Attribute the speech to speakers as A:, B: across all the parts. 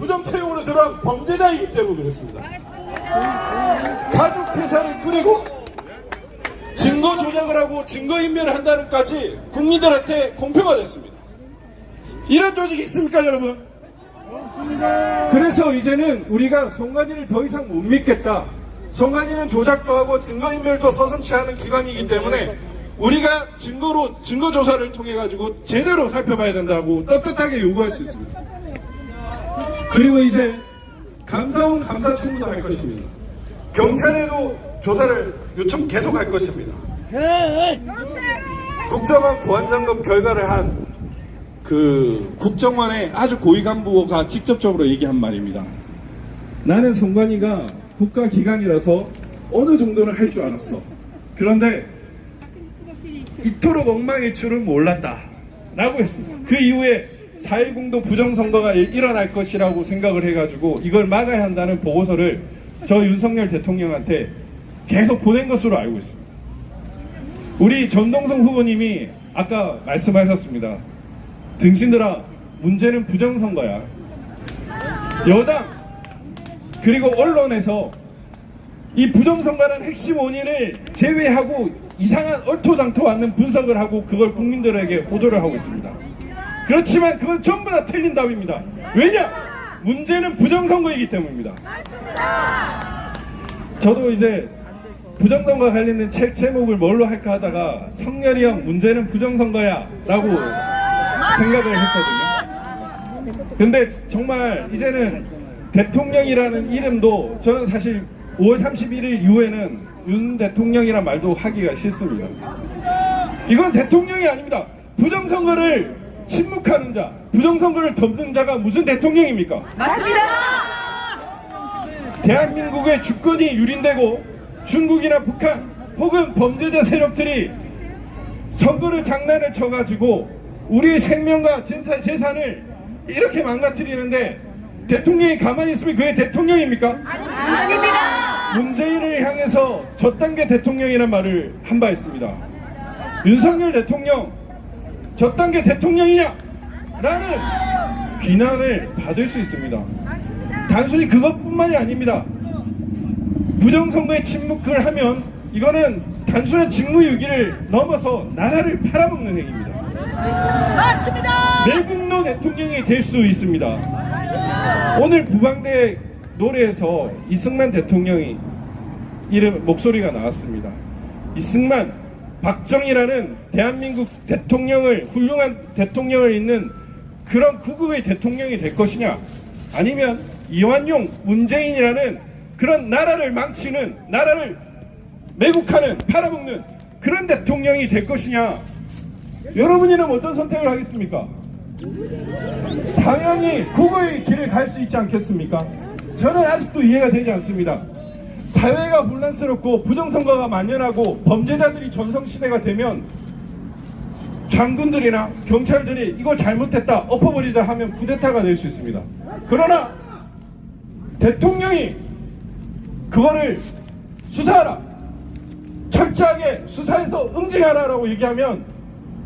A: 무덤 채용으로 들어간 범죄자이기 때문에 그렇습니다. 가족 회사를 꾸리고 증거 조작을 하고 증거인멸을 한다는 것까지 국민들한테 공표가 됐습니다. 이런 조직이 있습니까, 여러분? 그래서 이제는 우리가 송관이를 더 이상 못 믿겠다. 송관이는 조작도 하고 증거인멸도 서슴지 않은 기관이기 때문에 우리가 증거 조사를 통해 가지고 제대로 살펴봐야 된다고 떳떳하게 요구할 수 있습니다. 그리고 이제 감사원 감사 청구도 할 것입니다. 경찰에도 조사를 요청 계속 할 것입니다. 국정원 보안점검 결과를 한 그 국정원의 아주 고위 간부가 직접적으로 얘기한 말입니다. 나는 송관이가 국가기관이라서 어느 정도는 할 줄 알았어. 그런데 이토록 엉망일 줄은 몰랐다 라고 했습니다. 그 이후에 4.10도 부정선거가 일어날 것이라고 생각을 해가지고 이걸 막아야 한다는 보고서를 저 윤석열 대통령한테 계속 보낸 것으로 알고 있습니다. 우리 전동성 후보님이 아까 말씀하셨습니다. 등신들아, 문제는 부정선거야. 여당 그리고 언론에서 이 부정선거라는 핵심 원인을 제외하고 이상한 얼토당토 않는 분석을 하고 그걸 국민들에게 보도를 하고 있습니다. 그렇지만 그건 전부 다 틀린 답입니다. 왜냐? 문제는 부정선거이기 때문입니다. 저도 이제 부정선거와 관련된 책 제목을 뭘로 할까 하다가 성렬이 형 문제는 부정선거야 라고 생각을 했거든요. 근데 정말 이제는 대통령이라는 이름도 저는 사실 5월 31일 이후에는 윤 대통령이란 말도 하기가 싫습니다. 이건 대통령이 아닙니다. 부정선거를 침묵하는 자, 부정선거를 덮는 자가 무슨 대통령입니까?
B: 맞습니다.
A: 대한민국의 주권이 유린되고 중국이나 북한 혹은 범죄자 세력들이 선거를 장난을 쳐가지고 우리의 생명과 재산을 이렇게 망가뜨리는데 대통령이 가만히 있으면 그게 대통령입니까?
B: 아닙니다.
A: 문재인을 향해서 저단계 대통령이란 말을 한 바 있습니다. 윤석열 대통령 저단계 대통령이냐? 라는 비난을 받을 수 있습니다. 단순히 그것뿐만이 아닙니다. 부정선거에 침묵을 하면 이거는 단순한 직무유기를 넘어서 나라를 팔아먹는 행위입니다.
B: 맞습니다.
A: 내국노 대통령이 될 수 있습니다. 오늘 부방대 노래에서 이승만 대통령이 이름 목소리가 나왔습니다. 이승만, 박정희라는 대한민국 대통령을 훌륭한 대통령을 잇는 그런 구국의 대통령이 될 것이냐, 아니면 이완용, 문재인이라는 그런 나라를 망치는, 나라를 매국하는, 팔아먹는 그런 대통령이 될 것이냐, 여러분이라면 어떤 선택을 하겠습니까? 당연히 국어의 길을 갈 수 있지 않겠습니까? 저는 아직도 이해가 되지 않습니다. 사회가 혼란스럽고 부정선거가 만연하고 범죄자들이 전성시대가 되면 장군들이나 경찰들이 이거 잘못했다 엎어버리자 하면 쿠데타가 될 수 있습니다. 그러나 대통령이 그거를 수사하라, 철저하게 수사해서 응징하라라고 얘기하면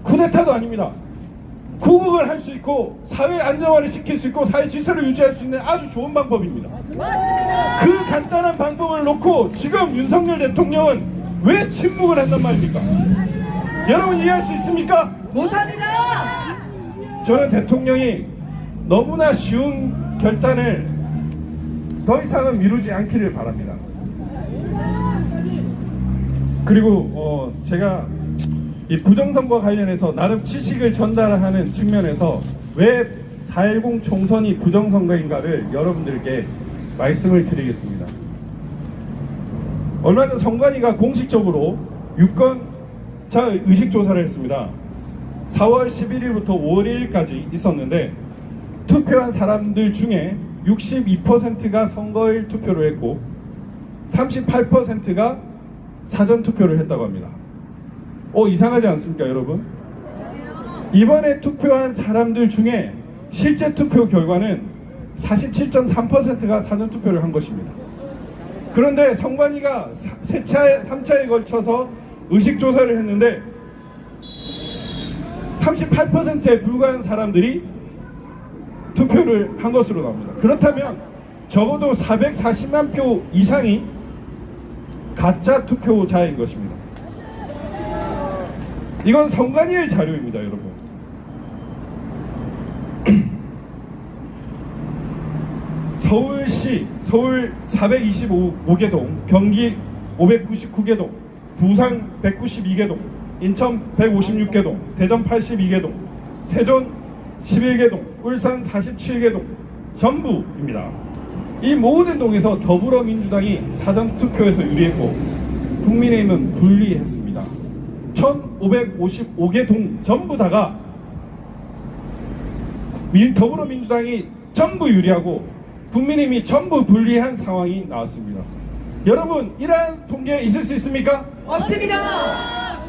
A: 쿠데타도 아닙니다. 구국을 할 수 있고 사회 안정화를 시킬 수 있고 사회 질서를 유지할 수 있는 아주 좋은 방법입니다.
B: 맞습니다.
A: 그 간단한 방법을 놓고 지금 윤석열 대통령은 왜 침묵을 한단 말입니까? 여러분 이해할 수 있습니까?
B: 못합니다.
A: 저는 대통령이 너무나 쉬운 결단을 더 이상은 미루지 않기를 바랍니다. 그리고 제가 이 부정선거와 관련해서 나름 지식을 전달하는 측면에서 왜 4.10 총선이 부정선거인가를 여러분들께 말씀을 드리겠습니다. 얼마 전 선관위가 공식적으로 유권자 의식조사를 했습니다. 4월 11일부터 5월 1일까지 있었는데 투표한 사람들 중에 62%가 선거일 투표를 했고 38%가 사전투표를 했다고 합니다. 이상하지 않습니까, 여러분? 이번에 투표한 사람들 중에 실제 투표 결과는 47.3%가 사전투표를 한 것입니다. 그런데 선관위가 3차에 걸쳐서 의식조사를 했는데 38%에 불과한 사람들이 투표를 한 것으로 나옵니다. 그렇다면 적어도 440만 표 이상이 가짜 투표자인 것입니다. 이건 선관위의 자료입니다, 여러분. 서울시, 서울 425개 동, 경기 599개 동, 부산 192개 동, 인천 156개 동, 대전 82개 동, 세종 11개 동, 울산 47개 동, 전부입니다. 이 모든 동에서 더불어민주당이 사전투표에서 유리했고 국민의힘은 불리했습니다. 1555개 동 전부 다가 더불어민주당이 전부 유리하고 국민의힘이 전부 불리한 상황이 나왔습니다. 여러분, 이러한 통계 있을 수 있습니까?
B: 없습니다.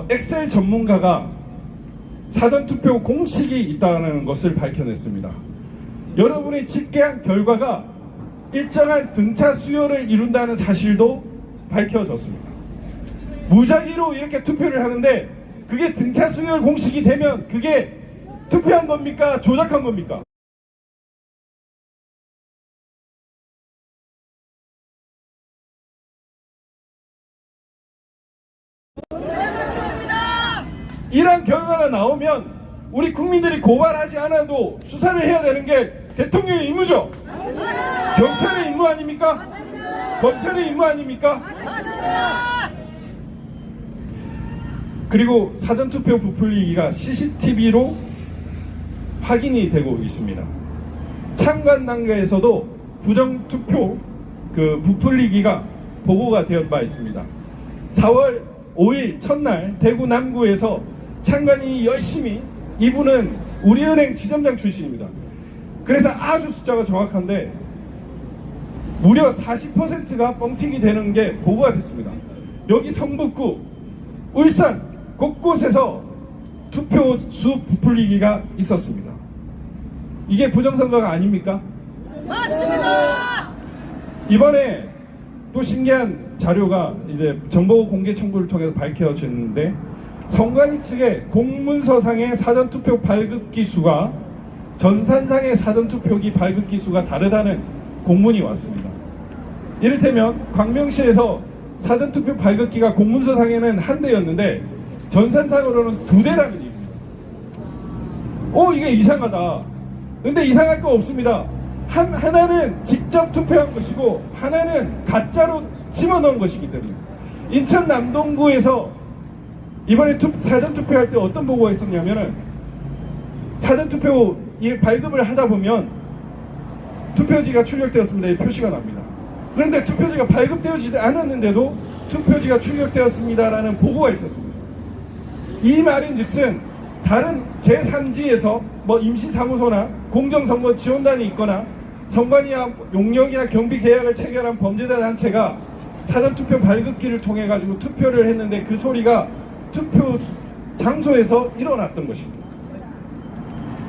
A: 엑셀 전문가가 사전투표 공식이 있다는 것을 밝혀냈습니다. 여러분이 집계한 결과가 일정한 등차 수요를 이룬다는 사실도 밝혀졌습니다. 무작위로 이렇게 투표를 하는데 그게 등차 수요 공식이 되면 그게 투표한 겁니까? 조작한 겁니까? 이런 결과가 나오면 우리 국민들이 고발하지 않아도 수사를 해야 되는 게 대통령의 임무죠. 경찰의 임무 아닙니까? 검찰의 임무 아닙니까? 그리고 사전투표 부풀리기가 CCTV로 확인이 되고 있습니다. 참관 단계에서도 부정투표 부풀리기가 보고가 되었 바 있습니다. 4월 5일 첫날 대구 남구에서 참관인이 열심히, 이분은 우리은행 지점장 출신입니다. 그래서 아주 숫자가 정확한데 무려 40%가 뻥튀기 되는 게 보고가 됐습니다. 여기 성북구, 울산 곳곳에서 투표수 부풀리기가 있었습니다. 이게 부정선거가 아닙니까?
B: 맞습니다.
A: 이번에 또 신기한 자료가 이제 정보 공개 청구를 통해서 밝혀졌는데 선관위 측의 공문서상의 사전투표 발급기 수가 전산상의 사전투표기 발급기 수가 다르다는 공문이 왔습니다. 이를테면 광명시에서 사전투표 발급기가 공문서상에는 한 대였는데 전산상으로는 2대라는 얘기입니다. 이게 이상하다. 근데 이상할 거 없습니다. 하나는 직접 투표한 것이고 하나는 가짜로 집어넣은 것이기 때문에. 인천 남동구에서 이번에 사전투표할 때 어떤 보고가 있었냐면은 사전투표 발급을 하다 보면 투표지가 출력되었습니다. 이 표시가 납니다. 그런데 투표지가 발급되어지지 않았는데도 투표지가 출력되었습니다라는 보고가 있었습니다. 이 말인즉슨 다른 제3지에서 임시사무소나 공정선거 지원단이 있거나 선관위와 용역이나 경비 계약을 체결한 범죄자 단체가 사전투표 발급기를 통해 가지고 투표를 했는데 그 소리가 투표 장소에서 일어났던 것입니다.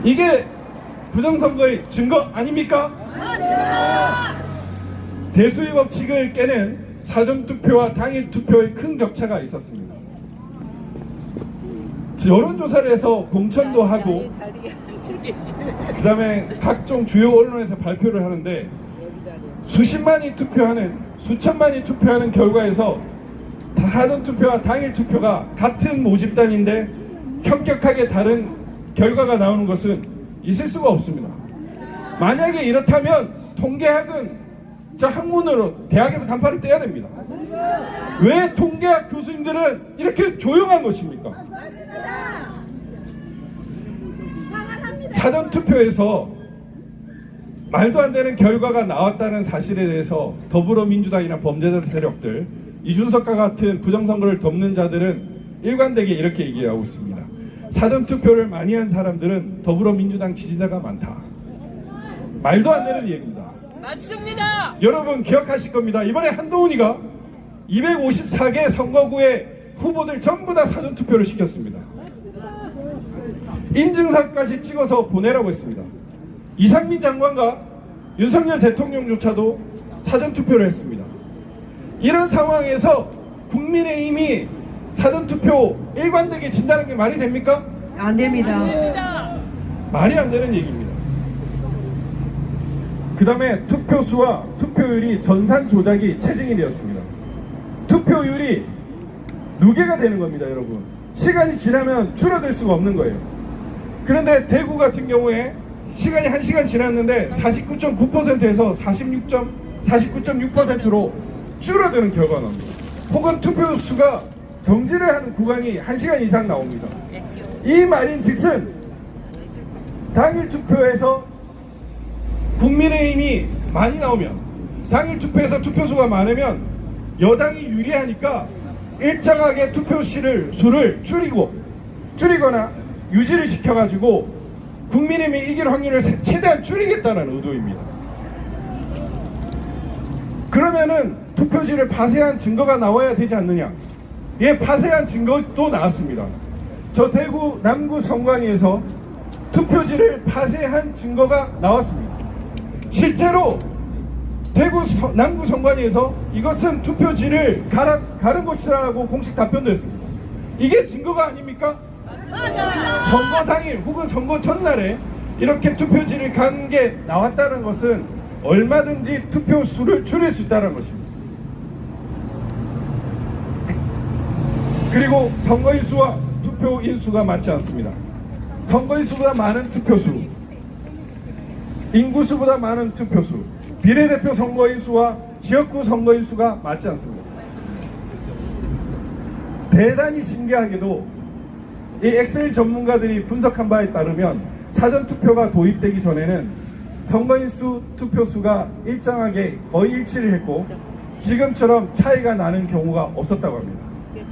A: 이게 부정선거의 증거 아닙니까?
B: 맞습니다.
A: 대수의 법칙을 깨는 사전투표와 당일투표의 큰 격차가 있었습니다. 여론조사를 해서 공천도 하고 그 다음에 각종 주요 언론에서 발표를 하는데 수십만이 투표하는, 수천만이 투표하는 결과에서 사전투표와 당일투표가 같은 모집단인데 현격하게 다른 결과가 나오는 것은 있을 수가 없습니다. 만약에 이렇다면 통계학은 저 학문으로 대학에서 간판을 떼야 됩니다. 왜 통계학 교수님들은 이렇게 조용한 것입니까? 사전투표에서 말도 안 되는 결과가 나왔다는 사실에 대해서 더불어민주당이나 범죄자 세력들, 이준석과 같은 부정선거를 덮는 자들은 일관되게 이렇게 얘기하고 있습니다. 사전투표를 많이 한 사람들은 더불어민주당 지지자가 많다. 말도 안 되는 얘기입니다.
B: 맞습니다.
A: 여러분 기억하실 겁니다. 이번에 한동훈이가 254개 선거구의 후보들 전부 다 사전투표를 시켰습니다. 인증사까지 찍어서 보내라고 했습니다. 이상민 장관과 윤석열 대통령조차도 사전투표를 했습니다. 이런 상황에서 국민의힘이 사전투표 일관되게 진다는 게 말이 됩니까?
C: 안 됩니다.
B: 됩니다.
A: 말이 안 되는 얘기입니다. 그 다음에 투표수와 투표율이 전산 조작이 체증이 되었습니다. 투표율이 누계가 되는 겁니다, 여러분. 시간이 지나면 줄어들 수가 없는 거예요. 그런데 대구 같은 경우에 시간이 1시간 지났는데 49.9%에서 49.6%로 줄어드는 결과가 나옵니다. 혹은 투표수가 정지를 하는 구간이 1시간 이상 나옵니다. 이 말인 즉슨 당일 투표에서 국민의힘이 많이 나오면, 당일 투표에서 투표수가 많으면 여당이 유리하니까 일정하게 투표수를 줄이거나 유지를 시켜가지고 국민의힘이 이길 확률을 최대한 줄이겠다는 의도입니다. 그러면은 투표지를 파쇄한 증거가 나와야 되지 않느냐? 예, 파쇄한 증거도 나왔습니다. 저 대구 남구 선관위에서 투표지를 파쇄한 증거가 나왔습니다. 실제로 대구 남구 선관위에서 이것은 투표지를 가른 것이라고 공식 답변도 했습니다. 이게 증거가 아닙니까?
B: 맞습니다.
A: 선거 당일 혹은 선거 전날에 이렇게 투표지를 간 게 나왔다는 것은 얼마든지 투표수를 줄일 수 있다는 것입니다. 그리고 선거인수와 투표인수가 맞지 않습니다. 선거인수보다 많은 투표수, 인구수보다 많은 투표수, 비례대표 선거인수와 지역구 선거인수가 맞지 않습니다. 대단히 신기하게도 이 엑셀 전문가들이 분석한 바에 따르면 사전투표가 도입되기 전에는 선거인수, 투표수가 일정하게 거의 일치를 했고 지금처럼 차이가 나는 경우가 없었다고 합니다.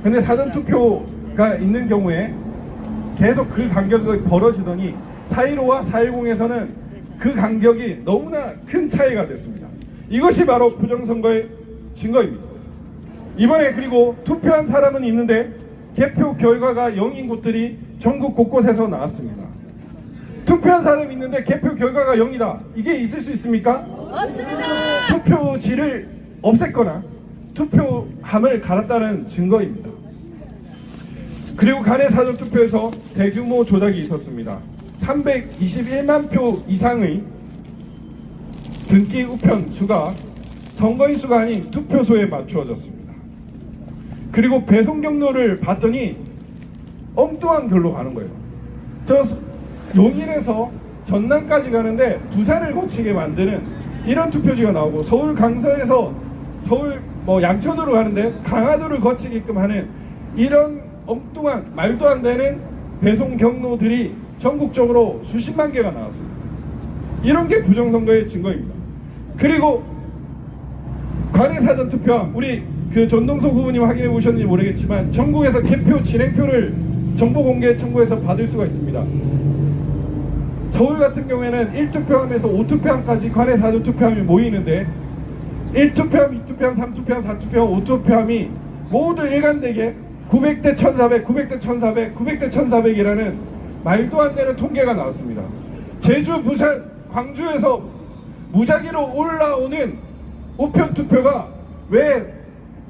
A: 근데 사전투표가 있는 경우에 계속 그 간격이 벌어지더니 4.15와 4.10에서는 그 간격이 너무나 큰 차이가 됐습니다. 이것이 바로 부정선거의 증거입니다. 이번에 그리고 투표한 사람은 있는데 개표 결과가 0인 곳들이 전국 곳곳에서 나왔습니다. 투표한 사람이 있는데 개표 결과가 0이다. 이게 있을 수 있습니까?
B: 없습니다.
A: 투표지를 없앴거나 투표함을 갈았다는 증거입니다. 그리고 간의 사전투표에서 대규모 조작이 있었습니다. 321만 표 이상의 등기 우편 수가 선거인 수가 아닌 투표소에 맞추어졌습니다. 그리고 배송 경로를 봤더니 엉뚱한 결로 가는 거예요. 저 용인에서 전남까지 가는데 부산을 거치게 만드는 이런 투표지가 나오고, 서울 강서에서 서울 양천으로 가는데 강화도를 거치게끔 하는 이런 엉뚱한 말도 안 되는 배송 경로들이 전국적으로 수십만 개가 나왔습니다. 이런 게 부정선거의 증거입니다. 그리고 관외 사전 투표함, 우리 전동석 후보님 확인해 보셨는지 모르겠지만 전국에서 개표 진행표를 정보 공개 청구해서 받을 수가 있습니다. 서울 같은 경우에는 1투표함에서 5투표함까지 관외 사전 투표함이 모이는데 1투표함, 2투표함, 3투표함, 4투표함, 5투표함이 모두 일관되게 900대 1400, 900대 1400, 900대 1400이라는 말도 안 되는 통계가 나왔습니다. 제주, 부산, 광주에서 무작위로 올라오는 우편 투표가 왜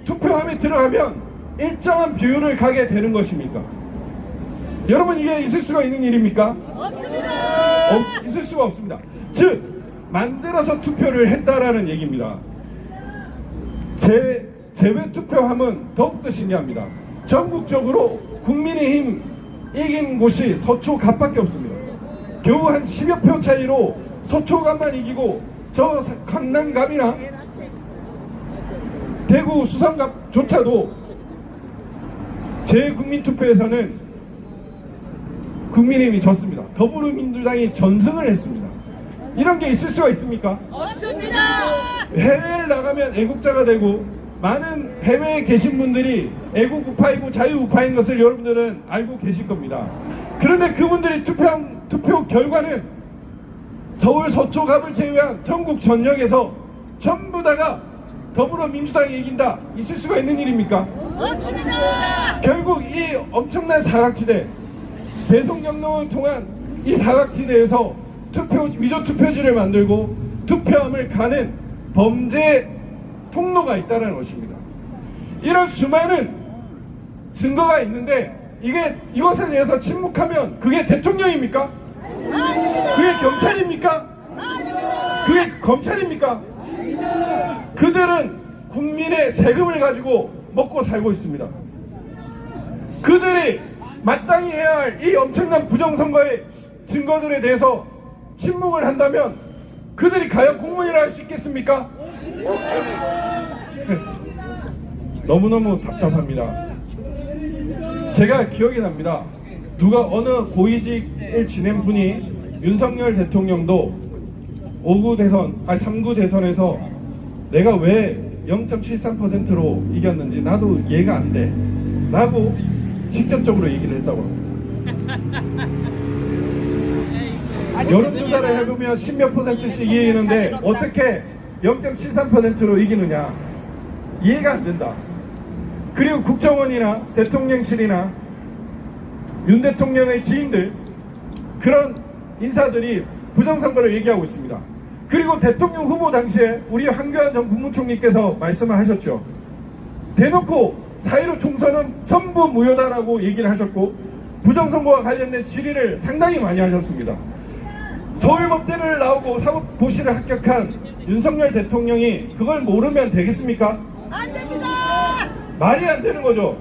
A: 투표함에 들어가면 일정한 비율을 가게 되는 것입니까? 여러분, 이게 있을 수가 있는 일입니까?
B: 없습니다.
A: 있을 수가 없습니다. 즉, 만들어서 투표를 했다라는 얘기입니다. 제외 투표함은 더욱더 신기합니다. 전국적으로 국민의힘 이긴 곳이 서초갑밖에 없습니다. 겨우 한 10여 표 차이로 서초갑만 이기고 저 강남갑이나 대구 수성갑조차도 재국민투표에서는 국민의힘이 졌습니다. 더불어민주당이 전승을 했습니다. 이런 게 있을 수가 있습니까?
B: 없습니다.
A: 해외를 나가면 애국자가 되고 많은 해외에 계신 분들이 애국 우파이고 자유 우파인 것을 여러분들은 알고 계실 겁니다. 그런데 그분들이 투표 결과는 서울 서초갑을 제외한 전국 전역에서 전부 다가 더불어민주당이 이긴다. 있을 수가 있는 일입니까?
B: 없습니다.
A: 결국 이 엄청난 사각지대, 배송 경로를 통한 이 사각지대에서 미저 투표지를 만들고 투표함을 가는 범죄 통로가 있다는 것입니다. 이런 수많은 증거가 있는데 이것에 대해서 침묵하면 그게 대통령입니까? 그게 경찰입니까? 그게 검찰입니까? 그들은 국민의 세금을 가지고 먹고 살고 있습니다. 그들이 마땅히 해야 할 이 엄청난 부정선거의 증거들에 대해서 침묵을 한다면 그들이 과연 공무원이라 할 수 있겠습니까? 너무너무 답답합니다. 제가 기억이 납니다. 누가 어느 고위직을 지낸 분이 윤석열 대통령도 3구 대선에서 내가 왜 0.73%로 이겼는지 나도 이해가 안 돼 라고 직접적으로 얘기를 했다고 합니다. 여론조사를 해보면 10몇 %씩 이기는데 어떻게 0.73%로 이기느냐, 이해가 안 된다. 그리고 국정원이나 대통령실이나 윤 대통령의 지인들, 그런 인사들이 부정선거를 얘기하고 있습니다. 그리고 대통령 후보 당시에 우리 황교안 전 국무총리께서 말씀을 하셨죠. 대놓고 4.15 총선은 전부 무효다라고 얘기를 하셨고 부정선거와 관련된 질의를 상당히 많이 하셨습니다. 서울법대를 나오고 사법고시를 합격한 윤석열 대통령이 그걸 모르면 되겠습니까?
B: 안 됩니다.
A: 말이 안 되는 거죠.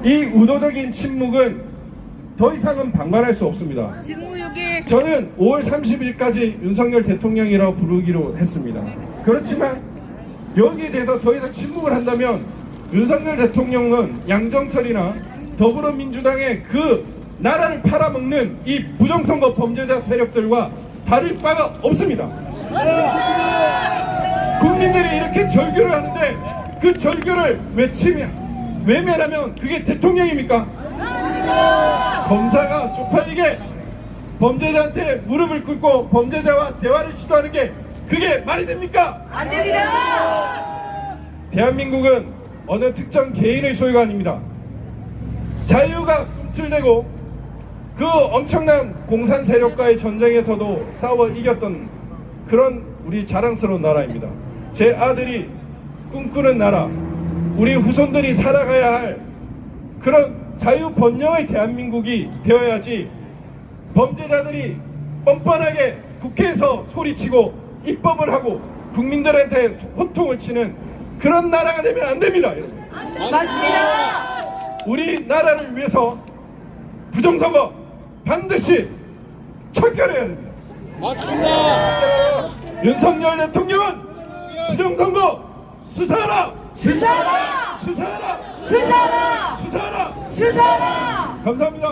A: 이 의도적인 침묵은 더 이상은 방관할 수 없습니다.
B: 직무유기.
A: 저는 5월 30일까지 윤석열 대통령이라고 부르기로 했습니다. 그렇지만 여기에 대해서 더 이상 침묵을 한다면 윤석열 대통령은 양정철이나 더불어민주당의 그 나라를 팔아먹는 이 부정선거 범죄자 세력들과 다를 바가 없습니다. 국민들이 이렇게 절규를 하는데 그 절규를 외면하면 그게 대통령입니까? 검사가 쪽팔리게 범죄자한테 무릎을 꿇고 범죄자와 대화를 시도하는 게 그게 말이 됩니까?
B: 안 됩니다.
A: 대한민국은 어느 특정 개인의 소유가 아닙니다. 자유가 꿈틀대고 그 엄청난 공산 세력과의 전쟁에서도 싸워 이겼던 그런 우리 자랑스러운 나라입니다. 제 아들이 꿈꾸는 나라, 우리 후손들이 살아가야 할 그런 자유번영의 대한민국이 되어야지 범죄자들이 뻔뻔하게 국회에서 소리치고 입법을 하고 국민들한테 호통을 치는 그런 나라가 되면 안 됩니다. 여러분.
B: 맞습니다.
A: 우리 나라를 위해서 부정선거 반드시 철결해야 됩니다.
C: 맞습니다.
A: 윤석열 대통령은 부정선거 수사하라!
B: 수사라.
A: 수사하라!
B: 수사라.
A: 수사하라!
B: 수사라.
A: 감사합니다.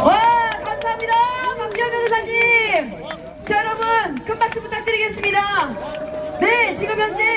B: 와, 감사합니다. 박지원 변호사님. 자, 여러분, 큰 박수 부탁드리겠습니다. 네, 지금 현재